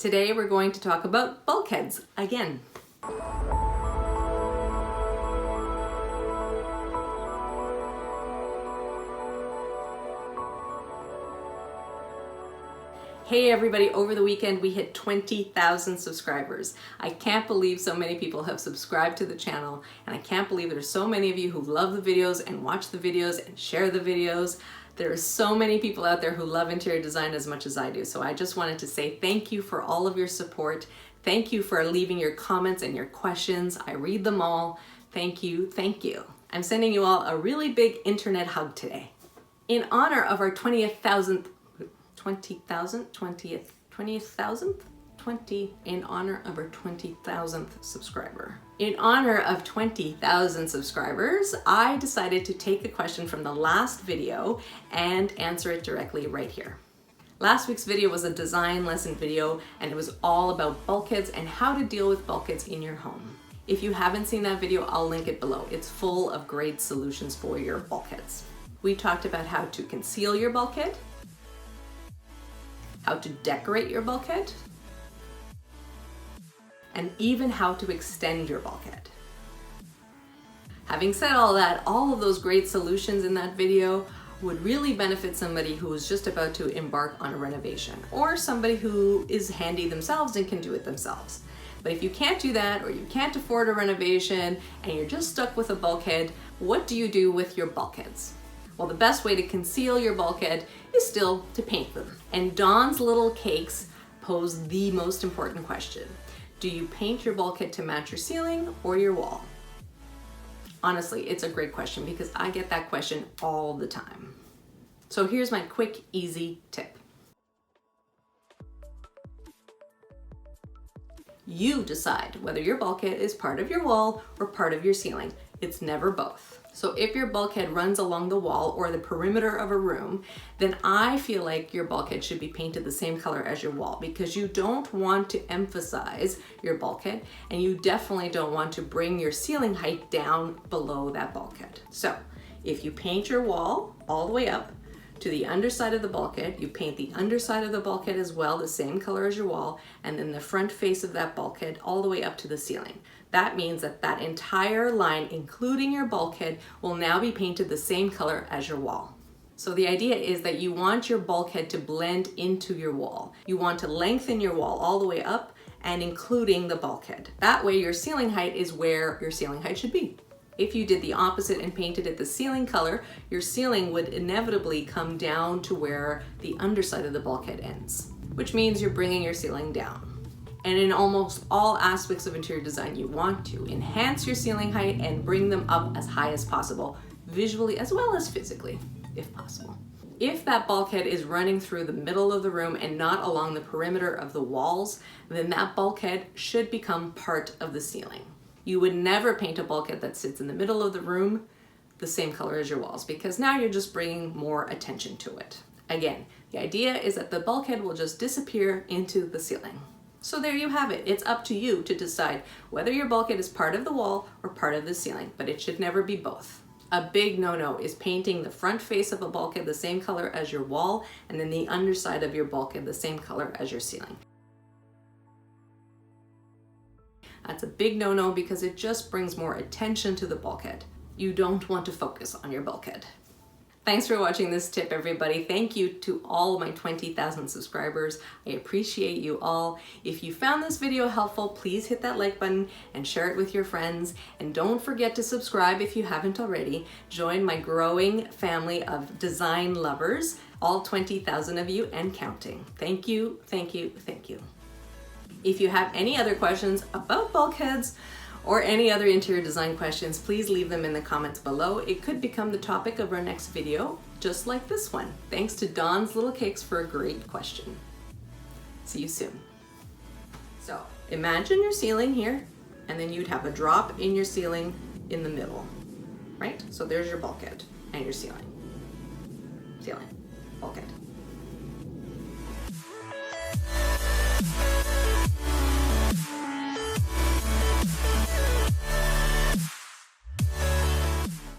Today we're going to talk about bulkheads again. Hey everybody, over the weekend we hit 20,000 subscribers. I can't believe so many people have subscribed to the channel, and I can't believe there's so many of you who love the videos and watch the videos and share the videos. There are so many people out there who love interior design as much as I do, so I just wanted to say thank you for all of your support. Thank you for leaving your comments and your questions. I read them all. Thank you, thank you. I'm sending you all a really big internet hug today. In honor of our 20,000th in honor of our 20,000th subscriber. In honor of 20,000 subscribers, I decided to take a question from the last video and answer it directly right here. Last week's video was a design lesson video, and it was all about bulkheads and how to deal with bulkheads in your home. If you haven't seen that video, I'll link it below. It's full of great solutions for your bulkheads. We talked about how to conceal your bulkhead, how to decorate your bulkhead, and even how to extend your bulkhead. Having said all that, all of those great solutions in that video would really benefit somebody who is just about to embark on a renovation, or somebody who is handy themselves and can do it themselves. But if you can't do that, or you can't afford a renovation, and you're just stuck with a bulkhead, what do you do with your bulkheads? Well, the best way to conceal your bulkhead is still to paint them. And Dawn's little cakes pose the most important question. Do you paint your bulkhead to match your ceiling or your wall? Honestly, it's a great question because I get that question all the time. So here's my quick, easy tip. You decide whether your bulkhead is part of your wall or part of your ceiling. It's never both. So if your bulkhead runs along the wall or the perimeter of a room, then I feel like your bulkhead should be painted the same color as your wall, because you don't want to emphasize your bulkhead, and you definitely don't want to bring your ceiling height down below that bulkhead. So if you paint your wall all the way up to the underside of the bulkhead, you paint the underside of the bulkhead as well, the same color as your wall, and then the front face of that bulkhead all the way up to the ceiling. That means that that entire line, including your bulkhead, will now be painted the same color as your wall. So the idea is that you want your bulkhead to blend into your wall. You want to lengthen your wall all the way up and including the bulkhead. That way your ceiling height is where your ceiling height should be. If you did the opposite and painted it the ceiling color, your ceiling would inevitably come down to where the underside of the bulkhead ends, which means you're bringing your ceiling down. And in almost all aspects of interior design, you want to enhance your ceiling height and bring them up as high as possible, visually as well as physically, if possible. If that bulkhead is running through the middle of the room and not along the perimeter of the walls, then that bulkhead should become part of the ceiling. You would never paint a bulkhead that sits in the middle of the room the same color as your walls, because now you're just bringing more attention to it. Again, the idea is that the bulkhead will just disappear into the ceiling. So there you have it. It's up to you to decide whether your bulkhead is part of the wall or part of the ceiling, but it should never be both. A big no-no is painting the front face of a bulkhead the same color as your wall, and then the underside of your bulkhead the same color as your ceiling. That's a big no-no because it just brings more attention to the bulkhead. You don't want to focus on your bulkhead. Thanks for watching this tip, everybody. Thank you to all my 20,000 subscribers. I appreciate you all. If you found this video helpful, please hit that like button and share it with your friends. And don't forget to subscribe if you haven't already. Join my growing family of design lovers, all 20,000 of you and counting. Thank you, thank you, thank you. If you have any other questions about bulkheads or any other interior design questions, please leave them in the comments below. It could become the topic of our next video, just like this one. Thanks to Dawn's Little Cakes for a great question. See you soon. So imagine your ceiling here, and then you'd have a drop in your ceiling in the middle, right? So there's your bulkhead and your ceiling. Bulkhead.